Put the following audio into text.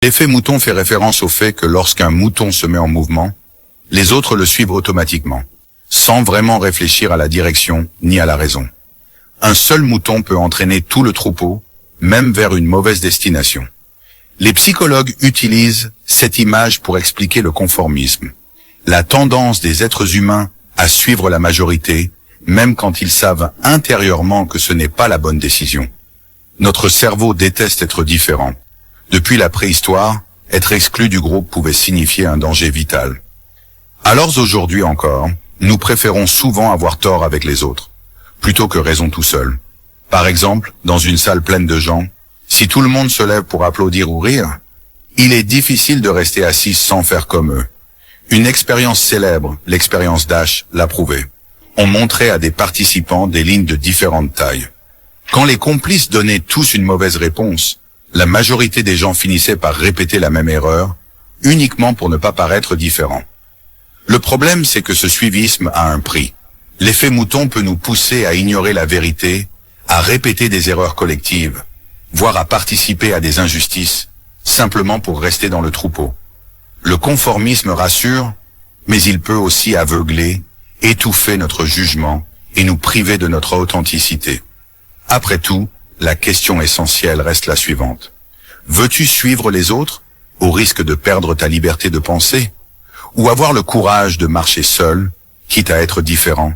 L'effet mouton fait référence au fait que lorsqu'un mouton se met en mouvement, les autres le suivent automatiquement, sans vraiment réfléchir à la direction ni à la raison. Un seul mouton peut entraîner tout le troupeau, même vers une mauvaise destination. Les psychologues utilisent cette image pour expliquer le conformisme, la tendance des êtres humains à suivre la majorité, même quand ils savent intérieurement que ce n'est pas la bonne décision. Notre cerveau déteste être différent. Depuis la préhistoire, être exclu du groupe pouvait signifier un danger vital. Alors aujourd'hui encore, nous préférons souvent avoir tort avec les autres, plutôt que raison tout seul. Par exemple, dans une salle pleine de gens, si tout le monde se lève pour applaudir ou rire, il est difficile de rester assis sans faire comme eux. Une expérience célèbre, l'expérience Dash, l'a prouvé. On montrait à des participants des lignes de différentes tailles. Quand les complices donnaient tous une mauvaise réponse, la majorité des gens finissaient par répéter la même erreur, uniquement pour ne pas paraître différents. Le problème, c'est que ce suivisme a un prix. L'effet mouton peut nous pousser à ignorer la vérité, à répéter des erreurs collectives, voire à participer à des injustices, simplement pour rester dans le troupeau. Le conformisme rassure, mais il peut aussi aveugler, étouffer notre jugement et nous priver de notre authenticité. Après tout, la question essentielle reste la suivante. Veux-tu suivre les autres, au risque de perdre ta liberté de penser, ou avoir le courage de marcher seul, quitte à être différent?